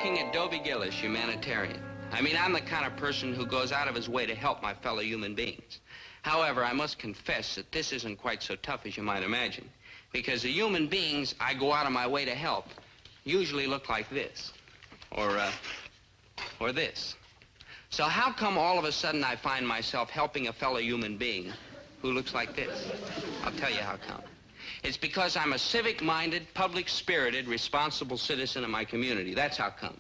looking at Dobie Gillis, humanitarian. I mean, I'm the kind of person who goes out of his way to help my fellow human beings. However, I must confess that this isn't quite so tough as you might imagine, because the human beings I go out of my way to help usually look like this, or this. So how come all of a sudden I find myself helping a fellow human being who looks like this? I'll tell you how come. It's because I'm a civic-minded, public-spirited, responsible citizen of my community. That's how come.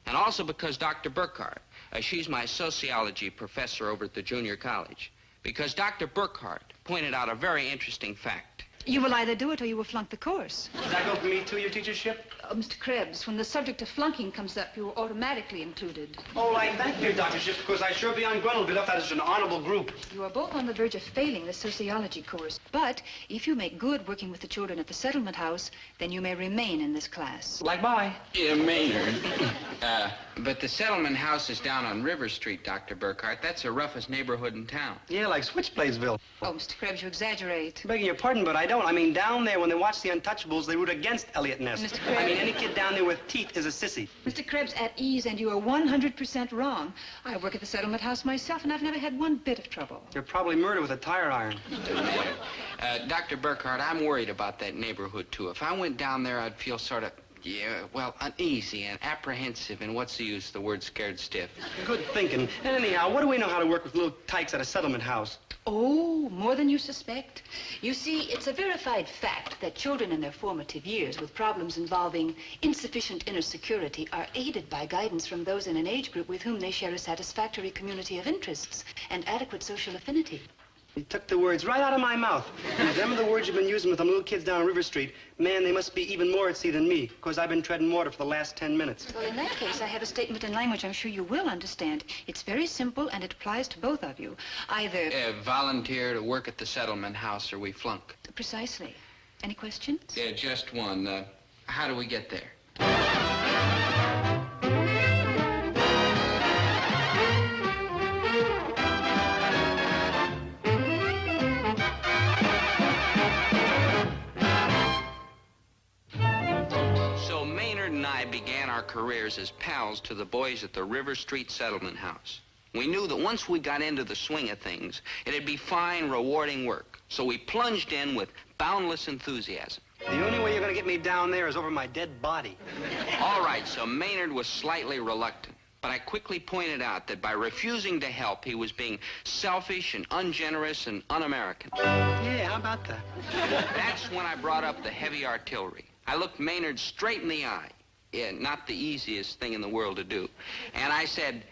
And also because Dr. Burkhardt, she's my sociology professor over at the junior college, because Dr. Burkhardt pointed out a very interesting fact. You will either do it or you will flunk the course. Does that go for me, too, your teachership? Mr. Krebs, when the subject of flunking comes up, you are automatically included. Oh, I thank you, doctorship, because I sure be ungruntled enough that it's an honorable group. You are both on the verge of failing the sociology course. But if you make good working with the children at the settlement house, then you may remain in this class. Like bye. Yeah, Maynard. But the settlement house is down on River Street, Dr. Burkhardt. That's the roughest neighborhood in town. Yeah, like Switchbladesville. Oh, Mr. Krebs, you exaggerate. Begging your pardon, but I don't. I mean, down there, when they watch The Untouchables, they root against Elliot Ness. Mr. Krebs. I mean, any kid down there with teeth is a sissy. Mr. Krebs, at ease, and you are 100% wrong. I work at the settlement house myself, and I've never had one bit of trouble. You're probably murdered with a tire iron. Dr. Burkhardt, I'm worried about that neighborhood, too. If I went down there, I'd feel sort of, uneasy and apprehensive, and what's the use? The word scared stiff. Good thinking. And anyhow, what do we know how to work with little tykes at a settlement house? Oh, more than you suspect. You see, it's a verified fact that children in their formative years with problems involving insufficient inner security are aided by guidance from those in an age group with whom they share a satisfactory community of interests and adequate social affinity. You took the words right out of my mouth. And if them are the words you've been using with them little kids down on River Street, man, they must be even more at sea than me, because I've been treading water for the last 10 minutes. Well, in that case, I have a statement in language I'm sure you will understand. It's very simple, and it applies to both of you. Either... volunteer to work at the settlement house, or we flunk. Precisely. Any questions? Yeah, just one. How do we get there? Began our careers as pals to the boys at the River Street Settlement House. We knew that once we got into the swing of things, it'd be fine, rewarding work. So we plunged in with boundless enthusiasm. The only way you're going to get me down there is over my dead body. All right, so Maynard was slightly reluctant. But I quickly pointed out that by refusing to help, he was being selfish and ungenerous and un-American. Yeah, how about that? That's when I brought up the heavy artillery. I looked Maynard straight in the eye. Yeah, not the easiest thing in the world to do. And I said,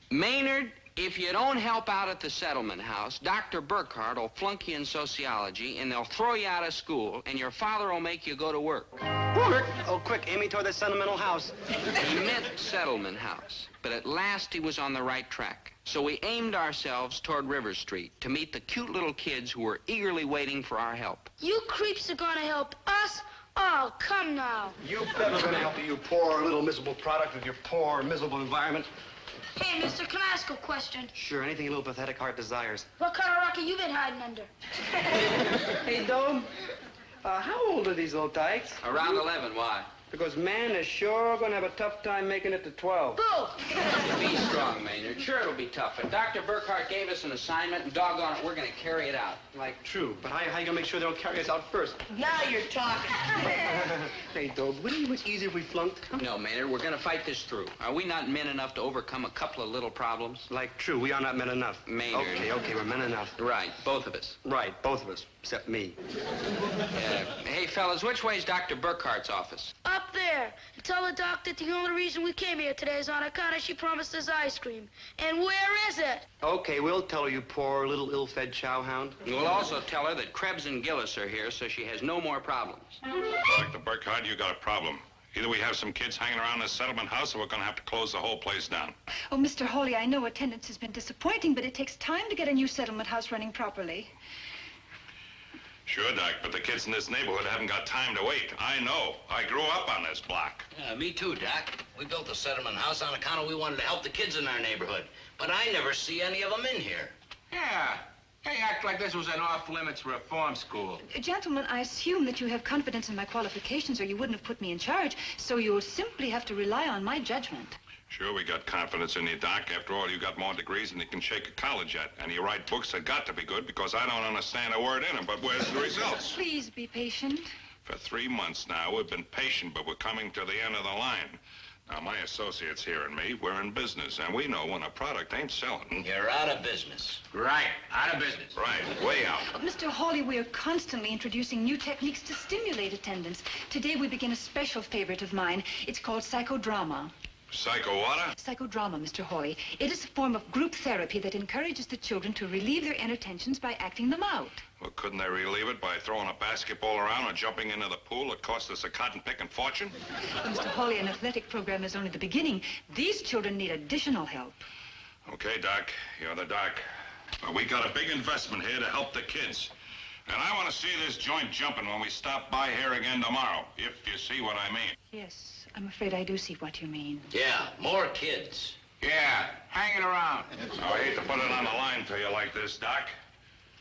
Maynard, if you don't help out at the settlement house, Dr. Burkhardt will flunk you in sociology, and they'll throw you out of school, and your father will make you go to work. Work? Oh, quick, aim me toward the sentimental house. He meant settlement house, but at last he was on the right track. So we aimed ourselves toward River Street to meet the cute little kids who were eagerly waiting for our help. You creeps are gonna help us? Oh, come now. You bet we're gonna help you, poor little miserable product with your poor miserable environment. Hey, mister, can I ask a question? Sure, anything a little pathetic heart desires. What kind of rocket you been hiding under? Hey, Dome, how old are these little tykes? Around 11, why? Because man is sure gonna have a tough time making it to 12. Boo! Be strong, Maynard. Sure, it'll be tough, but Dr. Burkhardt gave us an assignment, and doggone it, we're gonna carry it out. Like, true, but how you gonna make sure they don't carry us out first? Now you're talking. Hey, Dobe, wouldn't it be much easier if we flunked? No, Maynard, we're gonna fight this through. Are we not men enough to overcome a couple of little problems? Like, true, we are not men enough. Maynard. Okay, we're men enough. Right, both of us. Right, both of us, except me. Hey, fellas, which way's Dr. Burkhardt's office? Up there. And tell the doc that the only reason we came here today is on account of she promised us ice cream. And where is it? Okay, we'll tell her, you poor little ill-fed chowhound. We'll also tell her that Krebs and Gillis are here, so she has no more problems. Dr. Burkhardt, you got a problem. Either we have some kids hanging around this settlement house, or we're going to have to close the whole place down. Oh, Mr. Hawley, I know attendance has been disappointing, but it takes time to get a new settlement house running properly. Sure, Doc, but the kids in this neighborhood haven't got time to wait. I know. I grew up on this block. Me too, Doc. We built the settlement house on account of we wanted to help the kids in our neighborhood. But I never see any of them in here. Yeah, Hey, act like this was an off-limits reform school. Gentlemen, I assume that you have confidence in my qualifications or you wouldn't have put me in charge, so you'll simply have to rely on my judgment. Sure, we got confidence in you, Doc. After all, you got more degrees than you can shake a college at. And you write books that got to be good because I don't understand a word in them. But where's the results? Please be patient. For 3 months now, we've been patient, but we're coming to the end of the line. Now, my associates here and me, we're in business, and we know when a product ain't selling. You're out of business. Right, out of business. Right, way out. Mr. Hawley, we are constantly introducing new techniques to stimulate attendance. Today we begin a special favorite of mine. It's called psychodrama. Psycho what? Psychodrama, Mr. Hawley. It is a form of group therapy that encourages the children to relieve their inner tensions by acting them out. Well, couldn't they relieve it by throwing a basketball around or jumping into the pool that cost us a cotton-picking fortune? Well, Mr. Hawley, an athletic program is only the beginning. These children need additional help. Okay, Doc, you're the doc. Well, we got a big investment here to help the kids. And I want to see this joint jumping when we stop by here again tomorrow, if you see what I mean. Yes, I'm afraid I do see what you mean. Yeah, more kids. Yeah, hanging around. Now, I hate to put it on the line to you like this, Doc,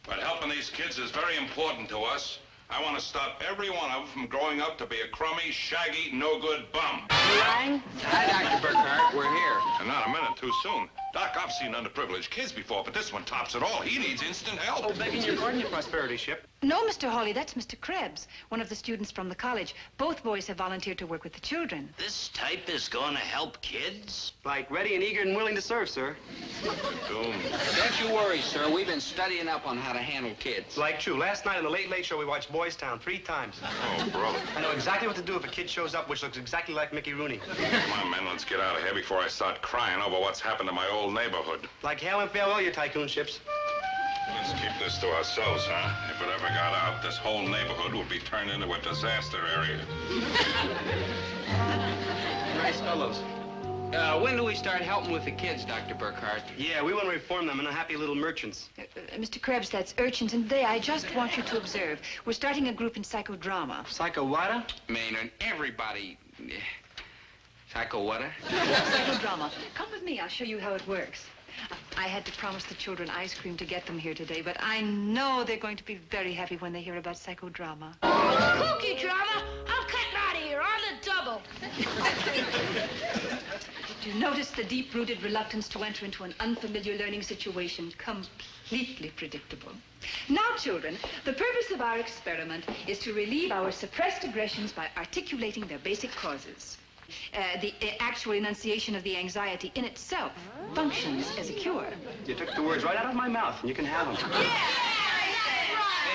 but helping these kids is very important to us. I want to stop every one of them from growing up to be a crummy, shaggy, no-good bum. Hi, Dr. Burkhart. We're here. And not a minute too soon. Doc, I've seen underprivileged kids before, but this one tops it all. He needs instant help. Oh, begging your pardon, your prosperity ship. No, Mr. Hawley, that's Mr. Krebs, one of the students from the college. Both boys have volunteered to work with the children. This type is gonna help kids? Like ready and eager and willing to serve, sir. Doom. Don't you worry, sir. We've been studying up on how to handle kids. Like true. Last night on the Late Late Show, we watched Boys Town 3 times. Oh, brother. I know exactly what to do if a kid shows up which looks exactly like Mickey Rooney. Come on, men, let's get out of here before I start crying over what's happened to my old neighborhood. Like hail and farewell, you tycoon ships. Let's keep this to ourselves, huh? If it ever got out, this whole neighborhood would be turned into a disaster area. Nice fellows. When do we start helping with the kids, Dr. Burkhart? Yeah, we want to reform them into happy little merchants. Mr. Krebs, that's urchins, and today I just want you to observe. We're starting a group in psychodrama. Psycho what? Maynard, everybody... Psycho what? Psychodrama. Come with me, I'll show you how it works. I had to promise the children ice cream to get them here today, but I know they're going to be very happy when they hear about psychodrama. Cookie drama? I'm cutting out of here on the double. Do you notice the deep-rooted reluctance to enter into an unfamiliar learning situation? Completely predictable. Now, children, the purpose of our experiment is to relieve our suppressed aggressions by articulating their basic causes. The actual enunciation of the anxiety in itself functions as a cure. You took the words right out of my mouth, and you can have them. Hey,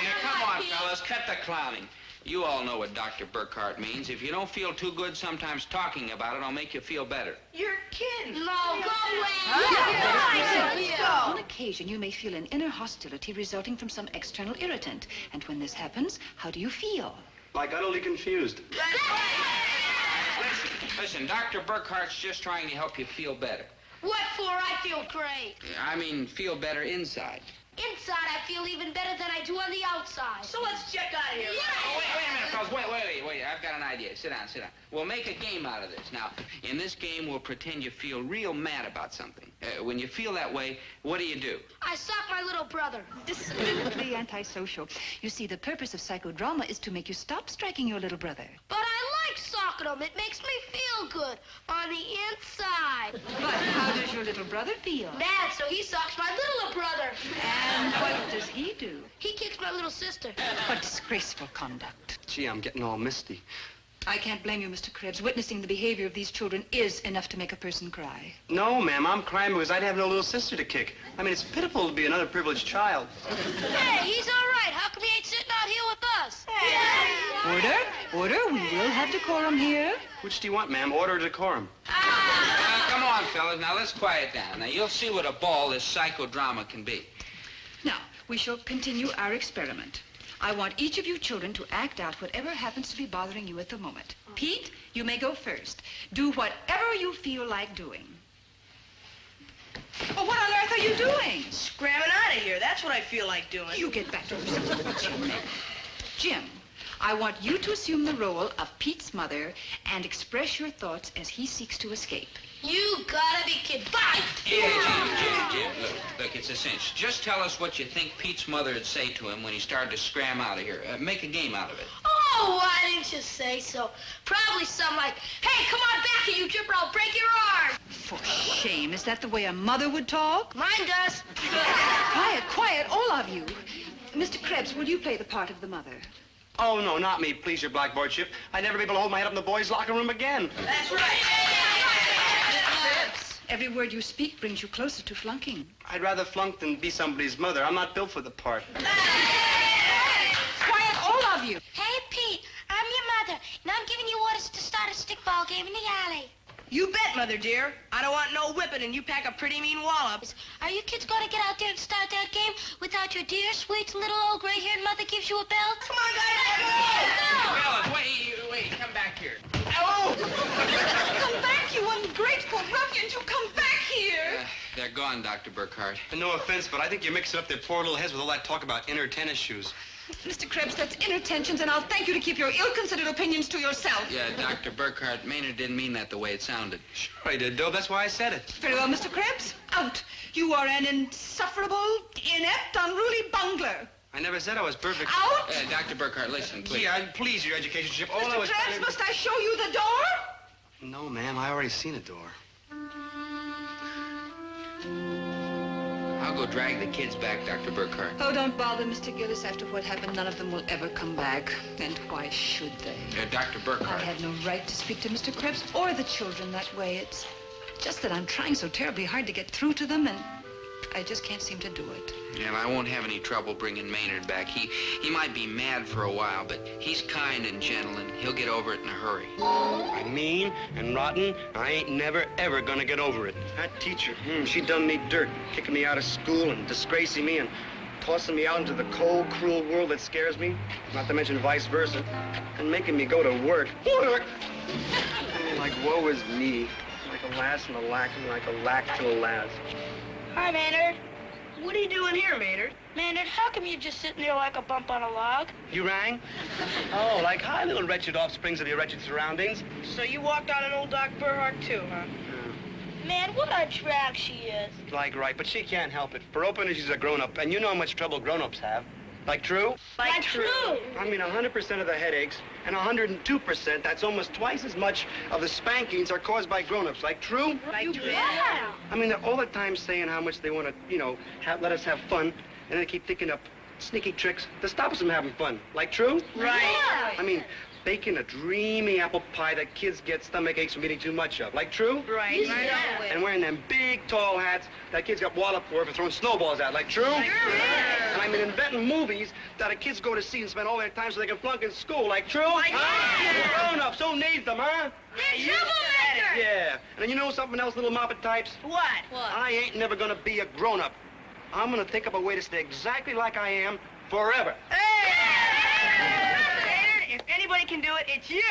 now, come on, fellas, cut the clowning. You all know what Dr. Burkhart means. If you don't feel too good, sometimes talking about it will make you feel better. You're kidding. No, go away. On occasion, you may feel an inner hostility resulting from some external irritant. And when this happens, how do you feel? Like utterly confused. Listen, Dr. Burkhart's just trying to help you feel better. What for? I feel great. I mean, feel better inside. Inside, I feel even better than I do on the outside. So let's check out of here. Oh, wait a minute, fellas. Wait. I've got an idea. Sit down. We'll make a game out of this. Now, in this game, we'll pretend you feel real mad about something. When you feel that way, what do? I sock my little brother. Decidedly antisocial. You see, the purpose of psychodrama is to make you stop striking your little brother. But I like socking him. It makes me feel good on the inside. But how does your little brother feel? Dad, so he socks my little brother. And what does he do? He kicks my little sister. What disgraceful conduct. Gee, I'm getting all misty. I can't blame you, Mr. Krebs. Witnessing the behavior of these children is enough to make a person cry. No, ma'am, I'm crying because I'd have no little sister to kick. I mean, it's pitiful to be another privileged child. Hey, he's all right. How come he ain't sitting out here with us? Order. We will have decorum here. Which do you want, ma'am? Order or decorum? Come on, fellas. Now, let's quiet down. Now, you'll see what a ball this psychodrama can be. Now, we shall continue our experiment. I want each of you children to act out whatever happens to be bothering you at the moment. Pete, you may go first. Do whatever you feel like doing. Oh, what on earth are you doing? Scramming out of here. That's what I feel like doing. You get back to yourself. Jim, I want you to assume the role of Pete's mother and express your thoughts as he seeks to escape. You gotta be kidding. Bye! Jim, look, it's a cinch. Just tell us what you think Pete's mother would say to him when he started to scram out of here. Make a game out of it. Oh, why didn't you say so? Probably something like, hey, come on back here, you tripper, I'll break your arm. For shame. Is that the way a mother would talk? Mine does. Quiet, quiet, all of you. Mr. Krebs, will you play the part of the mother? Oh, no, not me, please, your blackboard-ship. I'd never be able to hold my head up in the boys' locker room again. That's right. Krebs, every word you speak brings you closer to flunking. I'd rather flunk than be somebody's mother. I'm not built for the part. Quiet, all of you. Hey, Pete, I'm your mother, and I'm giving you orders to start a stickball game in the alley. You bet, Mother dear. I don't want no whipping, and you pack a pretty mean wallop. Are you kids going to get out there and start that game without your dear, sweet, little old gray-haired mother gives you a belt? Come on, guys. Fellas, wait, come back here. Oh! Come back, you ungrateful ruffians. You come back here. They're gone, Dr. Burkhardt. And no offense, but I think you're mixing up their poor little heads with all that talk about inner tennis shoes. Mr. Krebs, that's inner tensions, and I'll thank you to keep your ill-considered opinions to yourself. Yeah, Dr. Burkhardt, Maynard didn't mean that the way it sounded. Sure I did, Dobe. That's why I said it. Very well, Mr. Krebs. Out. You are an insufferable, inept, unruly bungler. I never said I was perfect. Out. Dr. Burkhardt, listen, please. Yeah, please, your education ship. All I Mr. was Krebs, trying to... must I show you the door? No, ma'am. I already seen a door. I'll go drag the kids back, Dr. Burkhardt. Oh, don't bother, Mr. Gillis. After what happened, none of them will ever come back. And why should they? Dr. I Burkhardt. had no right to speak to Mr. Krebs or the children that way. It's just that I'm trying so terribly hard to get through to them, and I just can't seem to do it. Yeah, I won't have any trouble bringing Maynard back. He might be mad for a while, but he's kind and gentle, and he'll get over it in a hurry. I'm mean and rotten. I ain't never, ever gonna get over it. That teacher, she done me dirt, kicking me out of school and disgracing me and tossing me out into the cold, cruel world that scares me, not to mention vice versa, and making me go to work. Work! Like, woe is me. Like a lass and a lack, and like a lack to a lass. Hi, Maynard. What are you doing here, Maynard? Maynard, how come you're just sitting there like a bump on a log? You rang? Oh, like, hi, little wretched offsprings of your wretched surroundings. So you walked out on old Doc Burhart, too, huh? Man, what a drag she is. Like, right, but she can't help it. For opening, she's a grown-up, and you know how much trouble grown-ups have. Like, true? Like true. I mean, 100% of the headaches, and 102%, that's almost twice as much of the spankings are caused by grown-ups. Like, true? Like true. Yeah. I mean, they're all the time saying how much they want to, you know, let us have fun, and then they keep thinking up sneaky tricks to stop us from having fun. Like, true? Right. Yeah. I mean, baking a dreamy apple pie that kids get stomach aches from eating too much of. Like, true? Right. Yeah. And wearing them big, tall hats that kids got walloped for throwing snowballs at. Like, true? And I mean, inventing movies that the kids go to see and spend all their time so they can flunk in school. Like, true? Grown-ups, who needs them, huh? They're troublemakers. Yeah. And you know something else, little moppet types? What? I ain't never gonna be a grown-up. I'm gonna think up a way to stay exactly like I am forever. Maynard, if anybody can do it, it's you.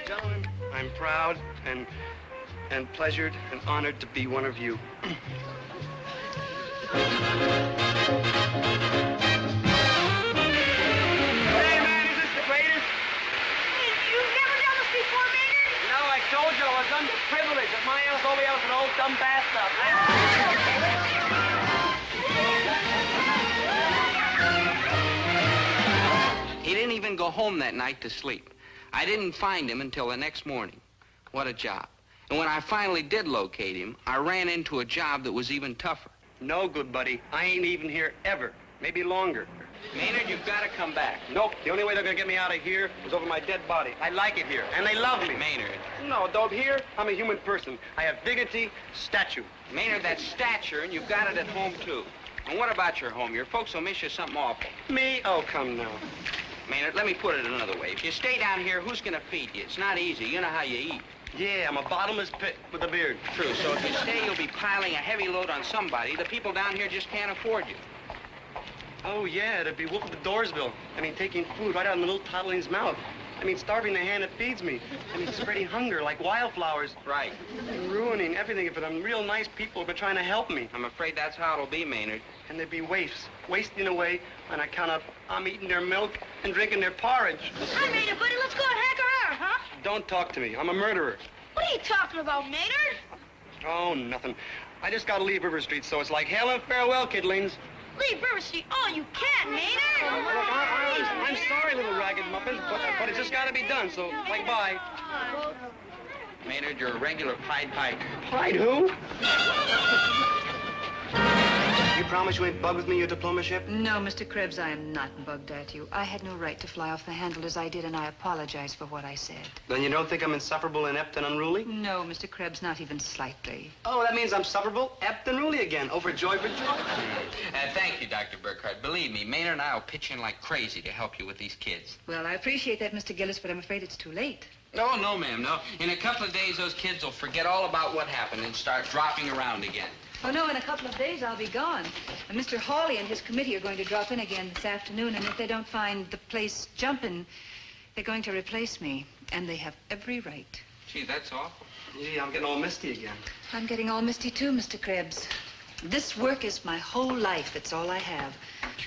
Gentlemen, I'm proud and pleasured and honored to be one of you. Hey, man, is this the greatest? You've never done this before, Maynard? No, I told you I was underprivileged. At my house, nobody else an old dumb bastard. He didn't even go home that night to sleep. I didn't find him until the next morning. What a job. And when I finally did locate him, I ran into a job that was even tougher. No good, buddy. I ain't even here ever. Maybe longer. Maynard, you've got to come back. Nope. The only way they're gonna get me out of here is over my dead body. I like it here, and they love me. Maynard. No, Dobe, here, I'm a human person. I have dignity, statue. Maynard, that's stature, and you've got it at home, too. And what about your home? Your folks will miss you something awful. Me? Oh, come now. Maynard, let me put it another way. If you stay down here, who's going to feed you? It's not easy. You know how you eat. Yeah, I'm a bottomless pit with a beard. True. So if you stay, you'll be piling a heavy load on somebody. The people down here just can't afford you. Oh, yeah, it'd be Wolf of the Doorsville. I mean, taking food right out of the little toddling's mouth. I mean, starving the hand that feeds me. I mean, spreading hunger like wildflowers. Right. And ruining everything for them real nice people who are trying to help me. I'm afraid that's how it'll be, Maynard. And there'd be waifs, wasting away on account of I'm eating their milk and drinking their porridge. Hi, Maynard, buddy. Let's go and hack around, huh? Don't talk to me. I'm a murderer. What are you talking about, Maynard? Oh, nothing. I just gotta leave River Street, so it's like hail and farewell, kidlings. Leave River Street. Oh, you can't, Maynard. Look, I'm sorry, little ragged muffin, but it's just gotta be done, so, like, bye. Maynard, you're a regular Pied Piper. Pied who? You promise you ain't bugged with me, your diploma ship? No, Mr. Krebs, I am not bugged at you. I had no right to fly off the handle as I did, and I apologize for what I said. Then you don't think I'm insufferable, inept, and unruly? No, Mr. Krebs, not even slightly. Oh, that means I'm sufferable, inept, and unruly again. Overjoyed for joy. Thank you, Dr. Burkhardt. Believe me, Maynard and I will pitch in like crazy to help you with these kids. Well, I appreciate that, Mr. Gillis, but I'm afraid it's too late. No, no, ma'am, no. In a couple of days, those kids will forget all about what happened and start dropping around again. Oh, no, in a couple of days I'll be gone. And Mr. Hawley and his committee are going to drop in again this afternoon, and if they don't find the place jumping, they're going to replace me. And they have every right. Gee, that's awful. Gee, I'm getting all misty again. I'm getting all misty too, Mr. Krebs. This work is my whole life. It's all I have.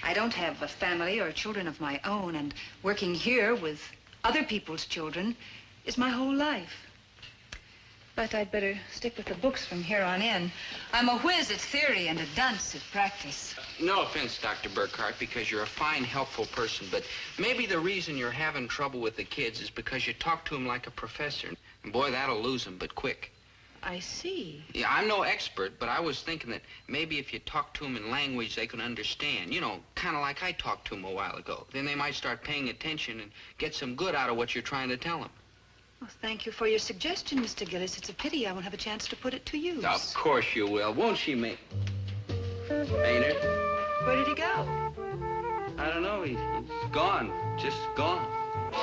I don't have a family or children of my own, and working here with other people's children is my whole life. But I'd better stick with the books from here on in. I'm a whiz at theory and a dunce at practice. No offense, Dr. Burkhardt, because you're a fine, helpful person, but maybe the reason you're having trouble with the kids is because you talk to them like a professor. And boy, that'll lose them, but quick. I see. Yeah, I'm no expert, but I was thinking that maybe if you talk to them in language they can understand, you know, kind of like I talked to them a while ago, then they might start paying attention and get some good out of what you're trying to tell them. Well, thank you for your suggestion, Mr. Gillis. It's a pity I won't have a chance to put it to use. Of course you will. Won't she, Maynard? Where did he go? I don't know. He's gone. Just gone.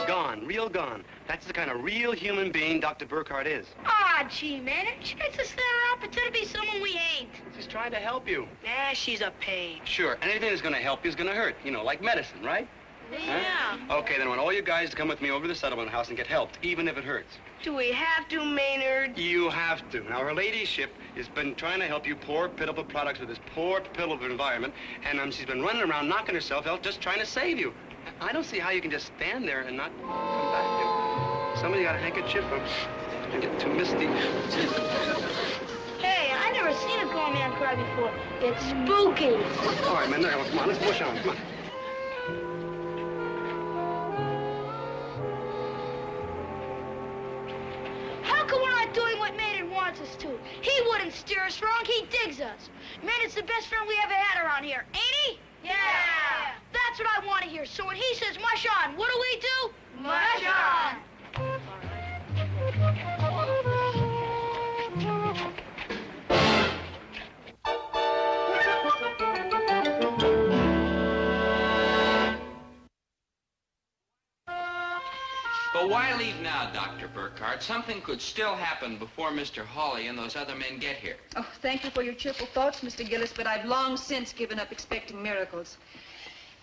Gone. Real gone. That's the kind of real human being Dr. Burkhardt is. Ah, gee, Maynard. She makes us stand around pretend to be someone we ain't. She's trying to help you. Nah, she's a pain. Sure. Anything that's going to help you is going to hurt. You know, like medicine, right? Yeah. Huh? Okay, then I want all you guys to come with me over to the settlement house and get helped, even if it hurts. Do we have to, Maynard? You have to. Now, her ladyship has been trying to help you poor, pitiful products with this poor, pitiful environment, and she's been running around knocking herself out just trying to save you. I don't see how you can just stand there and not come back. Somebody got a handkerchief. I get too misty. Hey, I never seen a grown man cry before. It's spooky. All right, man, come on, let's push on. Come on. How come we're not doing what Maynard wants us to? He wouldn't steer us wrong. He digs us. Maynard's the best friend we ever had around here, ain't he? Yeah. That's what I want to hear. So when he says mush on, what do we do? Mush on. But why leave now, Dr. Burkhardt? Something could still happen before Mr. Hawley and those other men get here. Oh, thank you for your cheerful thoughts, Mr. Gillis, but I've long since given up expecting miracles.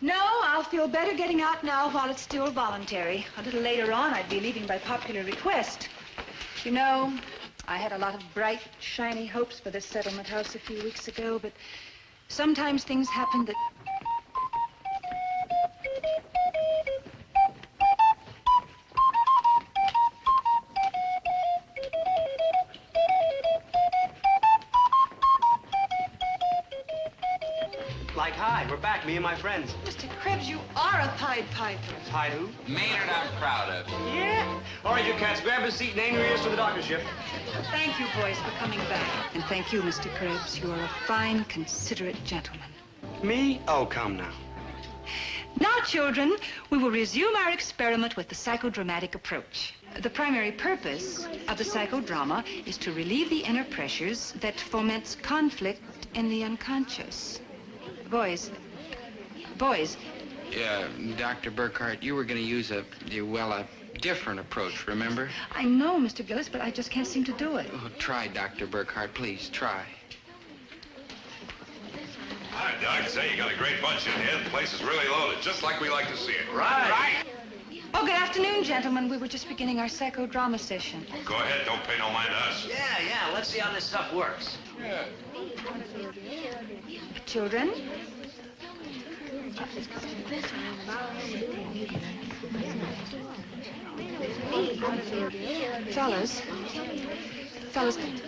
No, I'll feel better getting out now while it's still voluntary. A little later on, I'd be leaving by popular request. You know, I had a lot of bright, shiny hopes for this settlement house a few weeks ago, but sometimes things happen that... Like, hi, we're back, me and my friends. Mr. Krebs, you are a Pied Piper. Hi, who? Maynard, I'm proud of you. Yeah. All right, you cats, grab a seat and aim your ears to the doctorship. Thank you, boys, for coming back. And thank you, Mr. Krebs. You are a fine, considerate gentleman. Me? Oh, come now. Now, children, we will resume our experiment with the psychodramatic approach. The primary purpose of the psychodrama is to relieve the inner pressures that foments conflict in the unconscious. Boys. Yeah, Dr. Burkhardt, you were going to use a different approach, remember? I know, Mr. Gillis, but I just can't seem to do it. Oh, try, Dr. Burkhardt, please, try. Hi, Doc. Say, you got a great bunch in here. The place is really loaded, just like we like to see it. Right. Oh, good afternoon, gentlemen. We were just beginning our psychodrama session. Go ahead. Don't pay no mind to us. Yeah. Let's see how this stuff works. Yeah. Children? Fellas,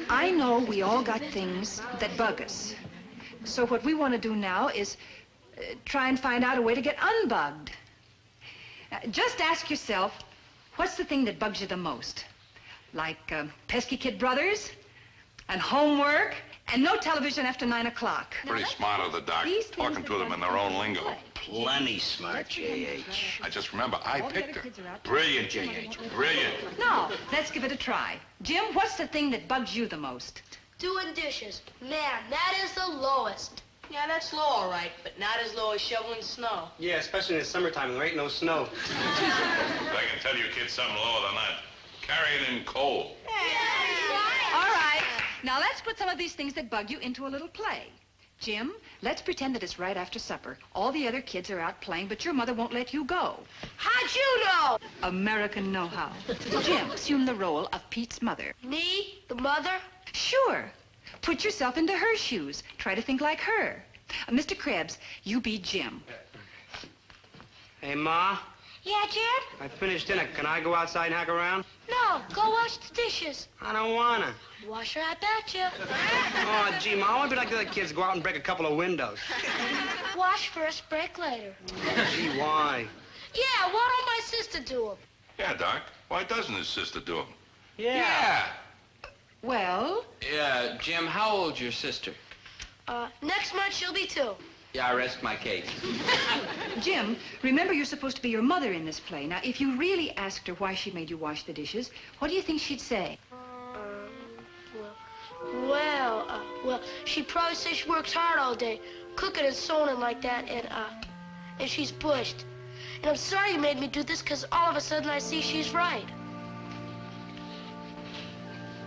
I know we all got things that bug us. So what we want to do now is try and find out a way to get unbugged. Just ask yourself, what's the thing that bugs you the most? Like pesky kid brothers, and homework, and no television after 9 o'clock. Pretty smart of the doc, talking to them in their own lingo. Plenty smart, J.H. I just remember I picked her. Brilliant, J.H. Brilliant. No, let's give it a try. Jim, what's the thing that bugs you the most? Doing dishes. Man, that is the lowest. Yeah, that's low, all right, but not as low as shoveling snow. Yeah, especially in the summertime, there ain't no snow. I can tell you kids something lower than that. Carrying in coal. All right. Now let's put some of these things that bug you into a little play. Jim, let's pretend that it's right after supper. All the other kids are out playing, but your mother won't let you go. How'd you know? American know-how. Jim, assume the role of Pete's mother. Me? The mother? Sure. Put yourself into her shoes. Try to think like her. Mr. Krebs, you be Jim. Hey, Ma, Yeah, Jim? I finished dinner. Can I go outside and hack around? No, go wash the dishes. I don't wanna. Wash her, I bet you. Oh, gee, Ma, I want to be like the other kids, go out and break a couple of windows. Wash first, break later. Gee, why? Yeah, why don't my sister do them? Yeah, Doc. Why doesn't his sister do them? Yeah. Well, Yeah, Jim, how old's your sister? Next month she'll be 2. Yeah, I rest my case. Jim, remember you're supposed to be your mother in this play. Now, if you really asked her why she made you wash the dishes, what do you think she'd say? Well, she probably says she works hard all day, cooking and sewing and like that, and she's pushed. And I'm sorry you made me do this, because all of a sudden I see she's right.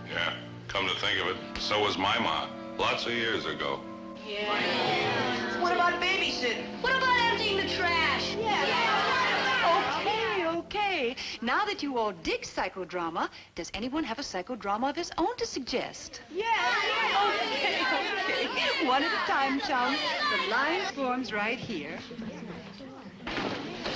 Yeah, come to think of it, so was my ma. Lots of years ago. Yeah. What about babysitting? What about emptying the trash? Okay. Now that you all dig psychodrama, does anyone have a psychodrama of his own to suggest? Yeah. Okay. One at a time, chums. The line forms right here.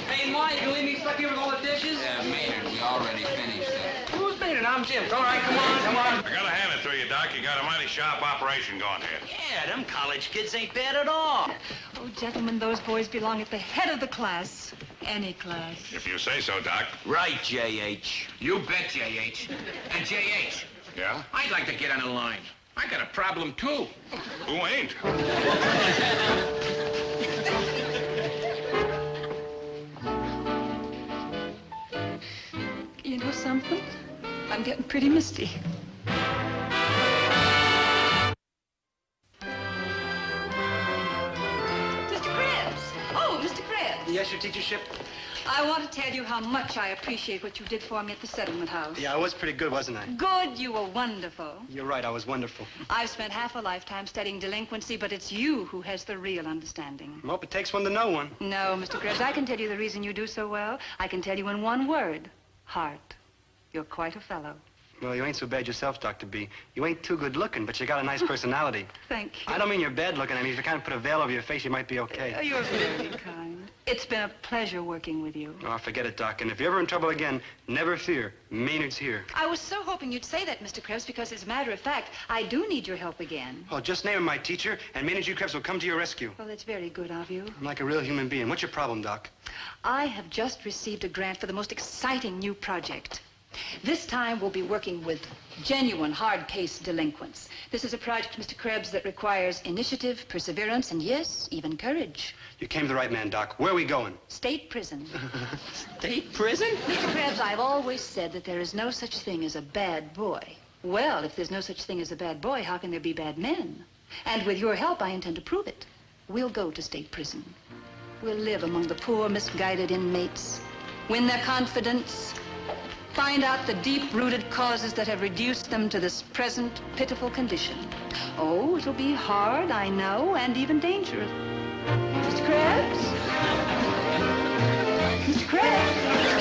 Hey, Ma, you can leave me stuck here with all the dishes? Yeah, Maynard, we already finished that. Who's Maynard? I'm Jim. All right, come on. I gotta hand it to you, Doc. You got a mighty sharp operation going here. Yeah, them college kids ain't bad at all. Oh, gentlemen, those boys belong at the head of the class. Any class. If you say so, Doc. Right, J.H. You bet, J.H. And J.H., Yeah? I'd like to get on the line. I got a problem, too. Who ain't? You know something? I'm getting pretty misty. Mr. Krebs! Oh, Mr. Krebs! Yes, your teachership? I want to tell you how much I appreciate what you did for me at the settlement house. Yeah, I was pretty good, wasn't I? Good, you were wonderful. You're right, I was wonderful. I've spent half a lifetime studying delinquency, but it's you who has the real understanding. Well, it takes one to know one. No, Mr. Krebs, I can tell you the reason you do so well. I can tell you in one word. Heart. You're quite a fellow. Well, you ain't so bad yourself, Dr. B. You ain't too good looking, but you got a nice personality. Thank you. I don't mean you're bad looking. I mean, if you kind of put a veil over your face, you might be okay. Oh, you're very kind. It's been a pleasure working with you. Oh, forget it, Doc. And if you're ever in trouble again, never fear. Maynard's here. I was so hoping you'd say that, Mr. Krebs, because as a matter of fact, I do need your help again. Well, just name him my teacher, and Maynard G. Krebs will come to your rescue. Well, that's very good of you. I'm like a real human being. What's your problem, Doc? I have just received a grant for the most exciting new project. This time we'll be working with genuine hard case delinquents. This is a project, Mr. Krebs, that requires initiative, perseverance, and yes, even courage. You came to the right man, Doc. Where are we going? State prison. State prison? Mr. Krebs, I've always said that there is no such thing as a bad boy. Well, if there's no such thing as a bad boy, how can there be bad men? And with your help, I intend to prove it. We'll go to state prison. We'll live among the poor, misguided inmates, win their confidence, find out the deep-rooted causes that have reduced them to this present pitiful condition. Oh, it'll be hard, I know, and even dangerous. Mr. Krebs? Mr. Krebs?